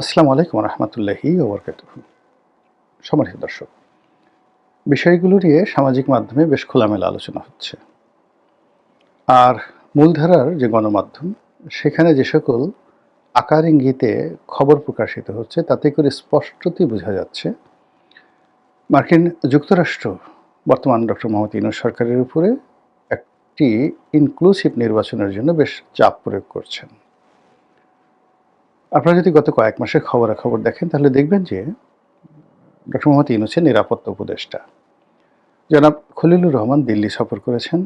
আসসালামু আলাইকুম রহমতুল্লাহি ওবরকাতুহু। সম্মানিত দর্শক, বিষয়গুলো নিয়ে সামাজিক মাধ্যমে বেশ খোলামেলা আলোচনা হচ্ছে। আর মূলধারার যে গণমাধ্যম, সেখানে যে সকল আকার ইঙ্গিতে খবর প্রকাশিত হচ্ছে, তাতে করে স্পষ্টতই বোঝা যাচ্ছে মার্কিন যুক্তরাষ্ট্র বর্তমান ডক্টর মোহাম্মদ ইউনূস সরকারের উপরে একটি ইনক্লুসিভ নির্বাচনের জন্য বেশ চাপ প্রয়োগ করছেন। আপনারা যদি গত কয়েক মাসের খবরাখবর দেখেন, তাহলে দেখবেন যে ডক্টর মোহাম্মদ ইউনূসের নিরাপত্তা উপদেষ্টা জনাব খলিলুর রহমান দিল্লি সফর করেছেন,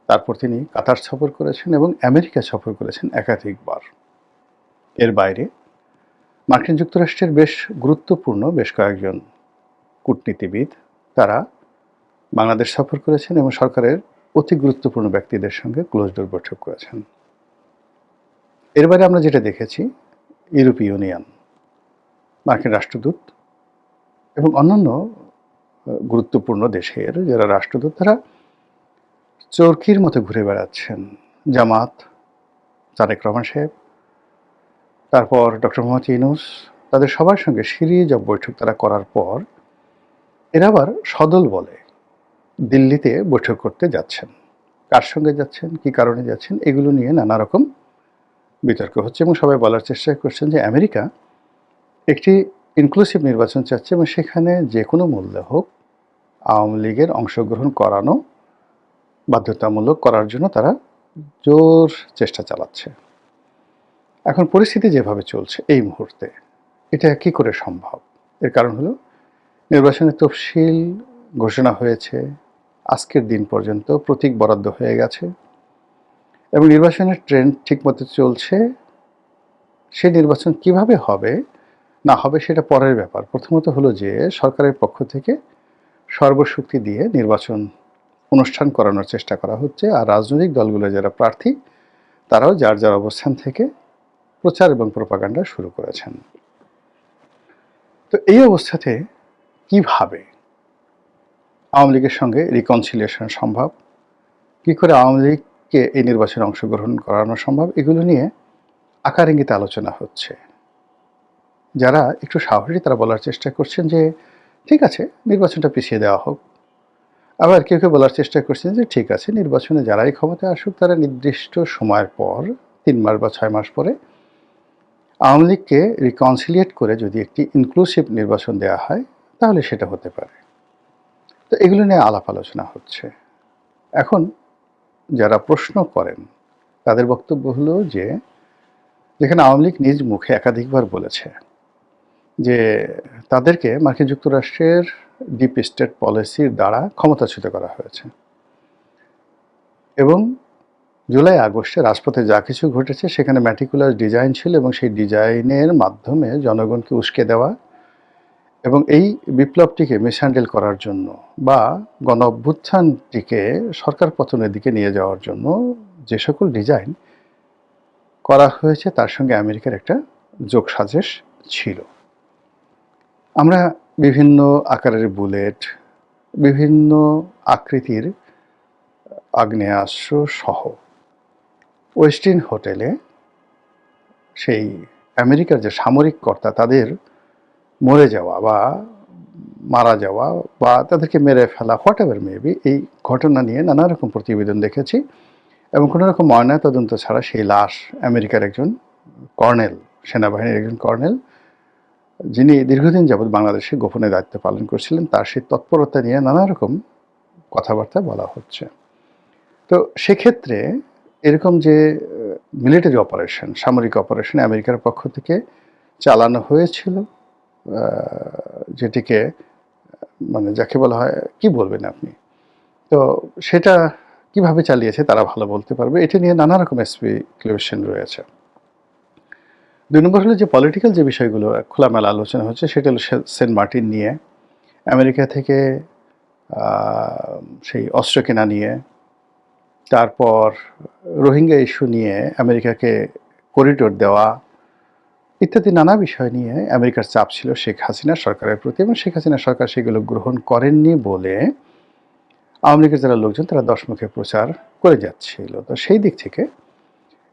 তারপর তিনি কাতার সফর করেছেন এবং আমেরিকা সফর করেছেন একাধিকবার। এর বাইরে মার্কিন যুক্তরাষ্ট্রের বেশ গুরুত্বপূর্ণ বেশ কয়েকজন কূটনীতিবিদ তারা বাংলাদেশ সফর করেছেন এবং সরকারের অতি গুরুত্বপূর্ণ ব্যক্তিদের সঙ্গে ক্লোজ ডোর বৈঠক করেছেন। এর বাইরে আমরা যেটা দেখেছি, ইউরোপীয় ইউনিয়ন, মার্কিন রাষ্ট্রদূত এবং অন্যান্য গুরুত্বপূর্ণ দেশের যারা রাষ্ট্রদূত, তারা চরকির মতো ঘুরে বেড়াচ্ছেন। জামাত, তারেক রহমান সাহেব, তারপর ডক্টর মোহাম্মদ ইউনূস, তাদের সবার সঙ্গে সিরিজ অফ বৈঠক তারা করার পর এরা আবার সদল বলে দিল্লিতে বৈঠক করতে যাচ্ছেন। কার সঙ্গে যাচ্ছেন, কী কারণে যাচ্ছেন, এগুলো নিয়ে নানা রকম বিতর্ক হচ্ছে এবং সবাই বলার চেষ্টা করছেন যে আমেরিকা একটি ইনক্লুসিভ নির্বাচন চাচ্ছে এবং সেখানে যে কোনো মূল্যে হোক আওয়ামী লীগের অংশগ্রহণ করানো বাধ্যতামূলক করার জন্য তারা জোর চেষ্টা চালাচ্ছে। এখন পরিস্থিতি যেভাবে চলছে এই মুহূর্তে, এটা কী করে সম্ভব? এর কারণ হলো নির্বাচনের তফসিল ঘোষণা হয়েছে, আজকের দিন পর্যন্ত প্রতীক বরাদ্দ হয়ে গেছে এবং নির্বাচনের ট্রেন্ড ঠিকমতো চলছে। সেই নির্বাচন কিভাবে হবে না হবে সেটা পরের ব্যাপার। প্রথমত হলো যে সরকারের পক্ষ থেকে সর্বশক্তি দিয়ে নির্বাচন অনুষ্ঠান করানোর চেষ্টা করা হচ্ছে, আর রাজনৈতিক দলগুলো যারা প্রার্থী তারাও যার যার অবস্থান থেকে প্রচার এবং প্রোপাগান্ডা শুরু করেছেন। তো এই অবস্থাতে কিভাবে আওয়ামী লীগের সঙ্গে রিকনসিলিয়েশন সম্ভব, কী করে আওয়ামী লীগকে এই নির্বাচনে অংশগ্রহণ করানো সম্ভব, এগুলো নিয়ে আকার ইঙ্গিতে আলোচনা হচ্ছে। যারা একটু সাহসী তারা বলার চেষ্টা করছেন যে ঠিক আছে, নির্বাচনটা পিছিয়ে দেওয়া হোক। আবার কেউ কেউ বলার চেষ্টা করছেন যে ঠিক আছে, নির্বাচনে যারাই ক্ষমতায় আসুক তারা নির্দিষ্ট সময়ের পর 3 মাস বা 6 মাস পরে আওয়ামী লীগকে রিকনসিলিয়েট করে যদি একটি ইনক্লুসিভ নির্বাচন দেওয়া হয় তাহলে সেটা হতে পারে। তো এগুলো নিয়ে আলাপ আলোচনা হচ্ছে। এখন যারা প্রশ্ন করেন তাদের বক্তব্য হলো যে যেখানে আওয়ামী লীগ নিজ মুখে একাধিকবার বলেছে যে তাদেরকে মার্কিন যুক্তরাষ্ট্রের ডিপ স্টেট পলিসির দ্বারা ক্ষমতাচ্যুত করা হয়েছে এবং জুলাই আগস্টে রাজপথে যা কিছু ঘটেছে সেখানে ম্যাটিকুলার ডিজাইন ছিল এবং সেই ডিজাইনের মাধ্যমে জনগণকে উস্কে দেওয়া এবং এই বিপ্লবটিকে মিসহ্যান্ডেল করার জন্য বা গণ অভ্যুত্থানটিকে সরকার পতনের দিকে নিয়ে যাওয়ার জন্য যে সকল ডিজাইন করা হয়েছে তার সঙ্গে আমেরিকার একটা যোগসাজশ ছিল। আমরা বিভিন্ন আকারের বুলেট, বিভিন্ন আকৃতির আগ্নেয়াস্ত্র সহ ওয়েস্টিন হোটেলে সেই আমেরিকার যে সামরিক কর্তা তাদের মরে যাওয়া বা মারা যাওয়া বা তাদেরকে মেরে ফেলা, হোয়াট এভার মেবি, এই ঘটনা নিয়ে নানা রকম প্রতিবেদন দেখেছি এবং কোনো রকম ময়নাতদন্ত ছাড়া সেই লাশ আমেরিকার একজন কর্নেল, সেনাবাহিনীর একজন কর্নেল যিনি দীর্ঘদিন যাবৎ বাংলাদেশে গোপনে দায়িত্ব পালন করছিলেন, তার সেই তৎপরতা নিয়ে নানা রকম কথাবার্তা বলা হচ্ছে। তো সেক্ষেত্রে এরকম যে মিলিটারি অপারেশন, সামরিক অপারেশন আমেরিকার পক্ষ থেকে চালানো হয়েছিল, যেটিকে মানে যাকে বলা হয় কি বলবেন আপনি, তো সেটা কিভাবে চালিয়েছে তারা ভালো বলতে পারবে। এটা নিয়ে নানা রকম স্পেকুলেশন রয়েছে। 2 নম্বর হলো যে পলিটিক্যাল যে বিষয়গুলো খোলামেলা আলোচনা হচ্ছে সেটা হলো সেন্ট মার্টিন নিয়ে, আমেরিকা থেকে সেই অস্ত্র কেনা নিয়ে, তারপর রোহিঙ্গা ইস্যু নিয়ে আমেরিকাকে করিডোর দেওয়া ইত্যাদি নানা বিষয় নিয়ে আমেরিকার চাপ ছিল শেখ হাসিনা সরকারের প্রতি এবং শেখ হাসিনা সরকার সেগুলো গ্রহণ করেননি বলে আওয়ামী লীগের যারা লোকজন তারা দশমুখে প্রচার করে যাচ্ছিল। তো সেই দিক থেকে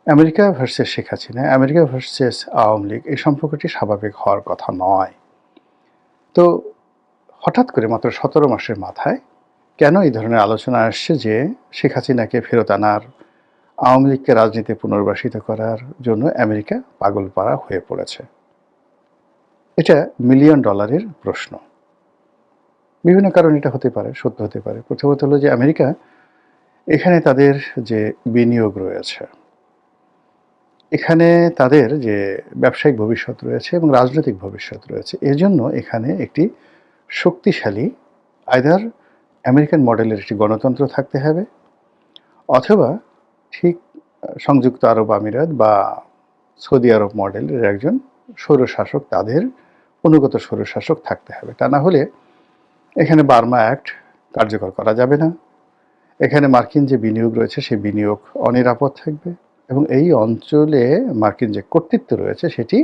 America versus Sheikh Hasina, America versus Awami League এই সম্পর্কটি স্বাভাবিক হওয়ার কথা নয়। তো হঠাৎ করে মাত্র ১৭ মাসের মাথায় কেন এই ধরনের আলোচনা আসছে যে শেখ হাসিনাকে ফেরত আনার, আওয়ামী লীগকে রাজনীতিতে পুনর্বাসিত করার জন্য আমেরিকা পাগলপাড়া হয়ে পড়েছে? এটা মিলিয়ন ডলারের প্রশ্ন। বিভিন্ন কারণ এটা হতে পারে, সত্য হতে পারে। প্রথমত হলো যে আমেরিকা এখানে তাদের যে বিনিয়োগ রয়েছে, এখানে তাদের যে ব্যবসায়িক ভবিষ্যৎ রয়েছে এবং রাজনৈতিক ভবিষ্যৎ রয়েছে, এজন্য এখানে একটি শক্তিশালী আইদার আমেরিকান মডেলের একটি গণতন্ত্র থাকতে হবে, অথবা ঠিক সংযুক্ত আরব আমিরাত বা সৌদি আরব মডেলের একজন স্বৈরশাসক, তাদের অনুগত স্বৈরশাসক থাকতে হবে। তা না হলে এখানে বার্মা অ্যাক্ট কার্যকর করা যাবে না। এখানে মার্কিন যে বিনিয়োগ রয়েছে সেই বিনিয়োগ অনিরাপদ থাকবে এবং এই অঞ্চলে মার্কিন যে কর্তৃত্ব রয়েছে সেটি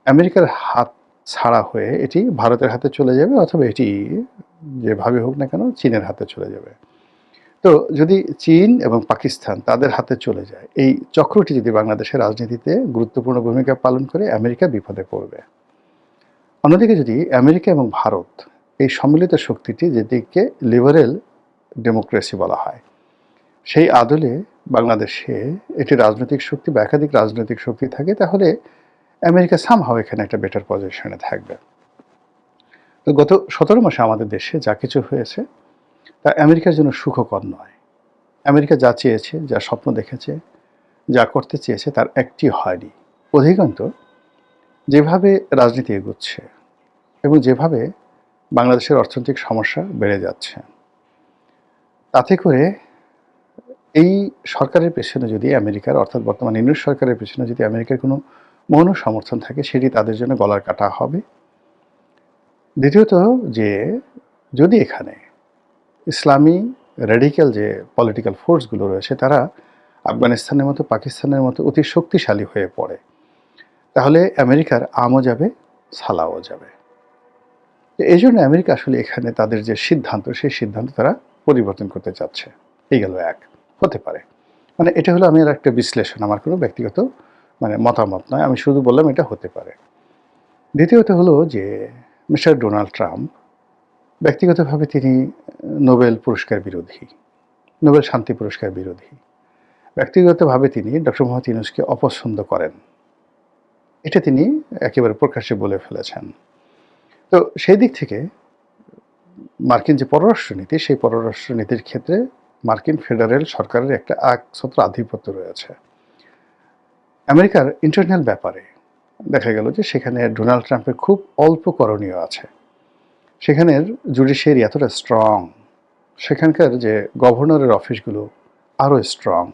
আমেরিকার হাত ছাড়া হয়ে এটি ভারতের হাতে চলে যাবে, অথবা এটি যেভাবে হোক না কেন চীনের হাতে চলে যাবে। তো যদি চীন এবং পাকিস্তান তাদের হাতে চলে যায়, এই চক্রটি যদি বাংলাদেশের রাজনীতিতে গুরুত্বপূর্ণ ভূমিকা পালন করে, আমেরিকা বিপদে পড়বে। অন্যদিকে যদি আমেরিকা এবং ভারত এই সম্মিলিত শক্তিটি, যেটিকে লিবারেল ডেমোক্রেসি বলা হয়, সেই আদলে বাংলাদেশে একটি রাজনৈতিক শক্তি বা একাধিক রাজনৈতিক শক্তি থাকে, তাহলে আমেরিকা সামহাও এখানে একটা বেটার পজিশনে থাকবে। তো গত ১৭ মাসে আমাদের দেশে যা কিছু হয়েছে তা আমেরিকার জন্য সুখকর নয়। আমেরিকা যা চেয়েছে, যা স্বপ্ন দেখেছে, যা করতে চেয়েছে তার একটি হয়নি। অধিকন্তু যেভাবে রাজনীতি এগোচ্ছে এবং যেভাবে বাংলাদেশের অর্থনৈতিক সমস্যা বেড়ে যাচ্ছে, তাতে করে এই সরকারের পেছনে যদি আমেরিকার, অর্থাৎ বর্তমান ইউনিট সরকারের পেছনে যদি আমেরিকার কোনো মৌন সমর্থন থাকে, সেটি তাদের জন্য গলার কাটা হবে। দ্বিতীয়ত, যে যদি এখানে ইসলামী রেডিক্যাল যে পলিটিক্যাল ফোর্সগুলো রয়েছে তারা আফগানিস্তানের মতো, পাকিস্তানের মতো অতি শক্তিশালী হয়ে পড়ে, তাহলে আমেরিকার আমও যাবে, সালাও যাবে। এই জন্য আমেরিকা আসলে এখানে তাদের যে সিদ্ধান্ত, সেই সিদ্ধান্ত তারা পরিবর্তন করতে চাচ্ছে। এই গেল এক, হতে পারে। মানে এটা হলো আমি একটা বিশ্লেষণ, আমার কোনো ব্যক্তিগত মতামত নয়, আমি শুধু বললাম এটা হতে পারে। দ্বিতীয়ত হলো যে মিস্টার ডোনাল্ড ট্রাম্প ব্যক্তিগতভাবে তিনি নোবেল পুরস্কার বিরোধী, নোবেল শান্তি পুরস্কার বিরোধী। ব্যক্তিগতভাবে তিনি ডক্টর মোহাম্মদ ইউনূসকে অপছন্দ করেন, এটা তিনি একেবারে প্রকাশ্যে বলে ফেলেছেন। তো সেই দিক থেকে মার্কিন যে পররাষ্ট্রনীতি, সেই পররাষ্ট্রনীতির ক্ষেত্রে মার্কিন ফেডারেল সরকারের একটা একছত্র আধিপত্য রয়েছে। আমেরিকার ইন্টারনাল ব্যাপারে দেখা গেল যে সেখানে ডোনাল্ড ট্রাম্পের খুব অল্প করণীয় আছে। সেখানের জুডিশিয়ারি এতটা স্ট্রং, সেখানকার যে গভর্নরের অফিসগুলো আরও স্ট্রং,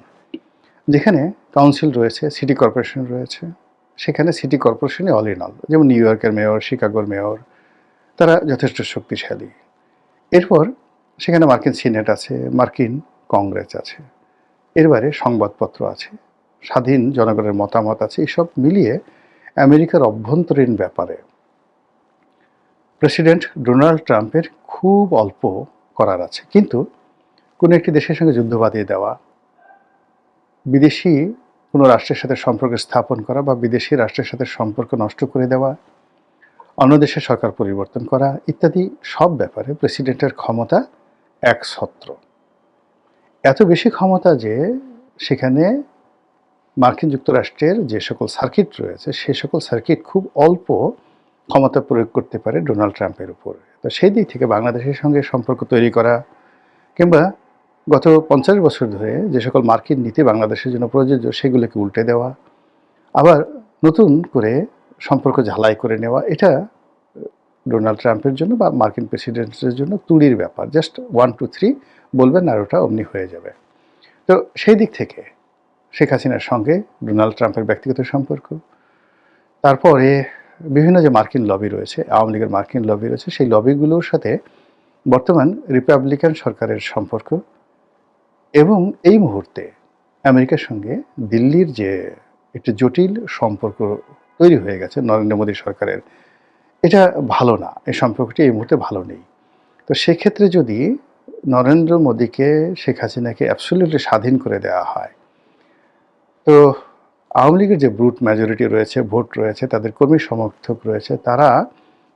যেখানে কাউন্সিল রয়েছে, সিটি কর্পোরেশন রয়েছে, সেখানে সিটি কর্পোরেশনে অল ইন অল, যেমন নিউ ইয়র্কের মেয়র, শিকাগোর মেয়র, তারা যথেষ্ট শক্তিশালী। এরপর সেখানে মার্কিন সিনেট আছে, মার্কিন কংগ্রেস আছে, এর বাইরে সংবাদপত্র আছে, স্বাধীন জনগণের মতামত আছে। এইসব মিলিয়ে আমেরিকার অভ্যন্তরীণ ব্যাপারে প্রেসিডেন্ট ডোনাল্ড ট্রাম্পের খুব অল্প করার আছে। কিন্তু কোনো একটি দেশের সঙ্গে যুদ্ধ বাঁধিয়ে দেওয়া, বিদেশি কোনো রাষ্ট্রের সাথে সম্পর্ক স্থাপন করা বা বিদেশি রাষ্ট্রের সাথে সম্পর্ক নষ্ট করে দেওয়া, অন্য দেশের সরকার পরিবর্তন করা ইত্যাদি সব ব্যাপারে প্রেসিডেন্টের ক্ষমতা একছত্র। এত বেশি ক্ষমতা যে সেখানে মার্কিন যুক্তরাষ্ট্রের যে সকল সার্কিট রয়েছে, সে সকল সার্কিট খুব অল্প ক্ষমতা প্রয়োগ করতে পারে ডোনাল্ড ট্রাম্পের উপর। তো সেই দিক থেকে বাংলাদেশের সঙ্গে সম্পর্ক তৈরি করা, কিংবা গত 50 বছর ধরে যে সকল মার্কিন নীতি বাংলাদেশের জন্য প্রযোজ্য সেগুলোকে উল্টে দেওয়া, আবার নতুন করে সম্পর্ক ঝালাই করে নেওয়া, এটা ডোনাল্ড ট্রাম্পের জন্য বা মার্কিন প্রেসিডেন্টের জন্য তুড়ির ব্যাপার। জাস্ট 1 2 3 বলবেন আর ওটা অমনি হয়ে যাবে। তো সেই দিক থেকে শেখ হাসিনার সঙ্গে ডোনাল্ড ট্রাম্পের ব্যক্তিগত সম্পর্ক, তারপরে বিভিন্ন যে মার্কিন লবি রয়েছে, আওয়ামী লীগের মার্কিন লবি রয়েছে, সেই লবিগুলোর সাথে বর্তমান রিপাবলিকান সরকারের সম্পর্ক, এবং এই মুহূর্তে আমেরিকার সঙ্গে দিল্লির যে একটি জটিল সম্পর্ক তৈরি হয়ে গেছে নরেন্দ্র মোদী সরকারের, এটা ভালো না। এই সম্পর্কটি এই মুহূর্তে ভালো নেই। তো সেক্ষেত্রে যদি নরেন্দ্র মোদীকে, শেখ হাসিনাকে অ্যাবসলিউটলি স্বাধীন করে দেওয়া হয়, তো আওয়ামী লীগের যে ব্রুট মেজরিটি রয়েছে, ভোট রয়েছে, তাদের কর্মী সমর্থক রয়েছে, তারা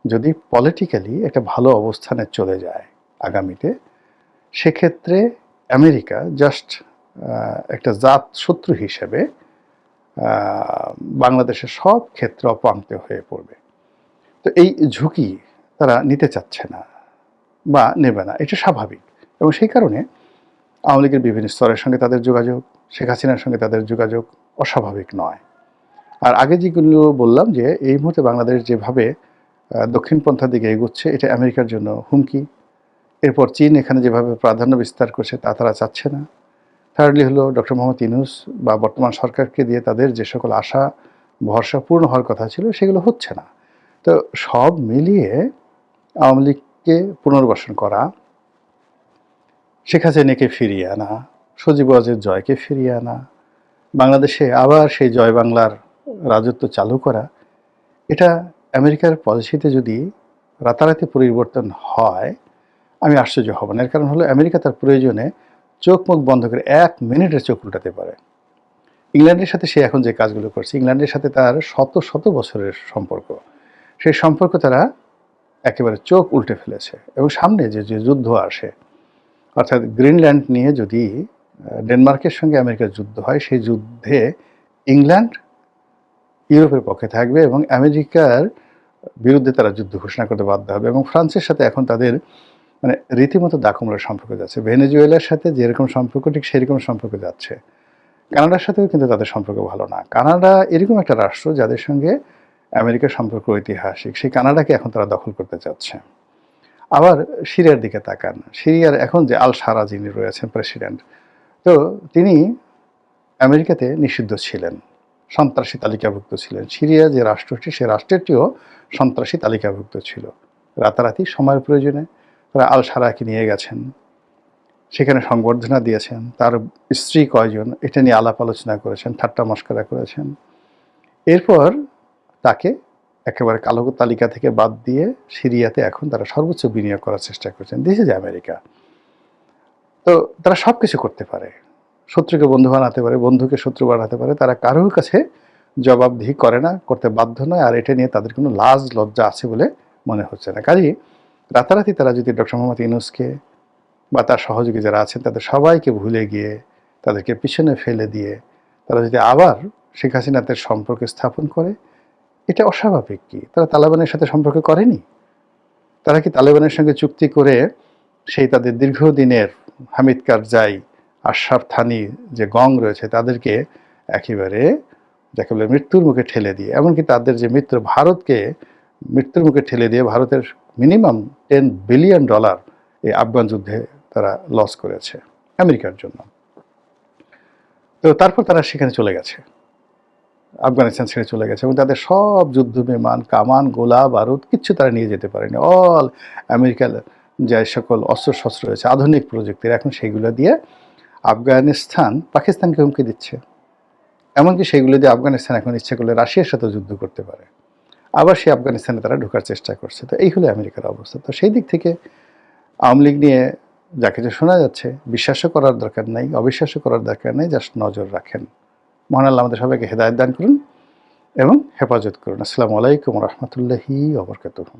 যদি পলিটিক্যালি একটা ভালো অবস্থানে চলে যায় আগামীতে, সেক্ষেত্রে আমেরিকা জাস্ট একটা জাত শত্রু হিসেবে বাংলাদেশের সব ক্ষেত্রে অপাঙ্ক্ত হয়ে পড়বে। তো এই ঝুঁকি তারা নিতে চাচ্ছে না বা নেবে না, এটা স্বাভাবিক। এবং সেই কারণে আওয়ামী লীগের বিভিন্ন স্তরের সঙ্গে তাদের যোগাযোগ, শেখ হাসিনার সঙ্গে তাদের যোগাযোগ অস্বাভাবিক নয়। আর আগে যেগুলো বললাম যে এই মুহূর্তে বাংলাদেশ যেভাবে দক্ষিণপন্থার দিকে এগোচ্ছে, এটা আমেরিকার জন্য হুমকি। এরপর চীন এখানে যেভাবে প্রাধান্য বিস্তার করছে তা তারা চাচ্ছে না। থার্ডলি হলো ডক্টর মোহাম্মদ ইউনূস বা বর্তমান সরকারকে দিয়ে তাদের যে সকল আশা ভরসা পূর্ণ হওয়ার কথা ছিল সেগুলো হচ্ছে না। তো সব মিলিয়ে আওয়ামী লীগকে পুনর্বাসন করা, শেখ হাসিনাকে ফিরিয়ে আনা, সজীব ওয়াজেদ জয়কে ফিরিয়ে আনা, বাংলাদেশে আবার সেই জয় বাংলার রাজত্ব চালু করা, এটা আমেরিকার পলিসিতে যদি রাতারাতি পরিবর্তন হয়, আমি আশ্চর্য হব না। এর কারণ হলো আমেরিকা তার প্রয়োজনে চোখ মুখ বন্ধ করে 1 মিনিটের চোখ উল্টাতে পারে। ইংল্যান্ডের সাথে সে এখন যে কাজগুলো করছে, ইংল্যান্ডের সাথে তার শত শত বছরের সম্পর্ক, সেই সম্পর্ক তারা একেবারে চোখ উল্টে ফেলেছে। এবং সামনে যে যে যুদ্ধ আসে, অর্থাৎ গ্রিনল্যান্ড নিয়ে যদি ডেনমার্কের সঙ্গে আমেরিকার যুদ্ধ হয়, সেই যুদ্ধে ইংল্যান্ড ইউরোপের পক্ষে থাকবে এবং আমেরিকার বিরুদ্ধে তারা যুদ্ধ ঘোষণা করতে বাধ্য হবে। এবং ফ্রান্সের সাথে এখন তাদের মানে রীতিমতো দাকুমরার সম্পর্ক যাচ্ছে। ভেনেজুয়েলার সাথে যেরকম সম্পর্ক ঠিক সেরকম সম্পর্ক যাচ্ছে। কানাডার সাথেও কিন্তু তাদের সম্পর্ক ভালো না। কানাডা এরকম একটা রাষ্ট্র যাদের সঙ্গে আমেরিকার সম্পর্ক ঐতিহাসিক, সেই কানাডাকে এখন তারা দখল করতে চাচ্ছে। আবার সিরিয়ার দিকে তাকান, সিরিয়ার এখন যে আল সারা যিনি রয়েছেন প্রেসিডেন্ট, তো তিনি আমেরিকাতে নিষিদ্ধ ছিলেন, সন্ত্রাসী তালিকাভুক্ত ছিলেন। সিরিয়া যে রাষ্ট্রটি, সে রাষ্ট্রটিও সন্ত্রাসী তালিকাভুক্ত ছিল। রাতারাতি সময়ের প্রয়োজনে তারা আল সারাকে নিয়ে গেছেন, সেখানে সংবর্ধনা দিয়েছেন, তার স্ত্রী কয়জন এটা নিয়ে আলাপ আলোচনা করেছেন, ঠাট্টা মশকরা করেছেন। এরপর তাকে একেবারে কালো তালিকা থেকে বাদ দিয়ে সিরিয়াতে এখন তারা সর্বোচ্চ বিনিয়োগ করার চেষ্টা করছেন। This is America. তো তারা সব কিছু করতে পারে, শত্রুকে বন্ধু বানাতে পারে, বন্ধুকে শত্রু বানাতে পারে। তারা কারোর কাছে জবাবদিহি করে না, করতে বাধ্য নয়। আর এটা নিয়ে তাদের কোনো লাজ লজ্জা আছে বলে মনে হচ্ছে না। কাজেই রাতারাতি তারা যদি ডক্টর মোহাম্মদ ইউনূসকে বা তার সহযোগী যারা আছেন তাদের সবাইকে ভুলে গিয়ে, তাদেরকে পিছনে ফেলে দিয়ে তারা যদি আবার শেখ হাসিনাদের সম্পর্ক স্থাপন করে, এটা অস্বাভাবিক কি? তারা তালেবানের সাথে সম্পর্ক করেনি? তারা কি তালেবানের সঙ্গে চুক্তি করে সেই তাদের দীর্ঘদিনের হামিদ কারজাই, আশরাফ থানি যে গং রয়েছে তাদেরকে একেবারে যাকে বলে মৃত্যুর মুখে ঠেলে দিয়ে, এমনকি তাদের যে মিত্র ভারতকে মৃত্যুর মুখে ঠেলে দিয়ে ভারতের মিনিমাম $10 বিলিয়ন এই আফগান যুদ্ধে তারা লস করেছে আমেরিকার জন্য। তো তারপর তারা সেখানে চলে গেছে, আফগানিস্তান ছেড়ে চলে গেছে এবং তাদের সব যুদ্ধ বিমান, কামান, গোলা বারুদ কিচ্ছু তারা নিয়ে যেতে পারেনি। অল আমেরিকার যে সকল অস্ত্রশস্ত্র রয়েছে আধুনিক প্রযুক্তির, এখন সেইগুলো দিয়ে আফগানিস্তান পাকিস্তানকে হুমকি দিচ্ছে। এমনকি সেইগুলো দিয়ে আফগানিস্তান এখন ইচ্ছে করলে রাশিয়ার সাথে যুদ্ধ করতে পারে। আবার সেই আফগানিস্তানে তারা ঢোকার চেষ্টা করছে। তো এই হলো আমেরিকার অবস্থা। তো সেই দিক থেকে আওয়ামী লীগ নিয়ে যা কিছু শোনা যাচ্ছে, বিশ্বাসও করার দরকার নাই, অবিশ্বাসও করার দরকার নেই, জাস্ট নজর রাখেন। মহান আল্লাহ আমাদের সবাইকে হেদায়েত দান করুন এবং হেফাজত করুন। আসসালামু আলাইকুম ওয়া রাহমাতুল্লাহি ওয়া বারাকাতুহু।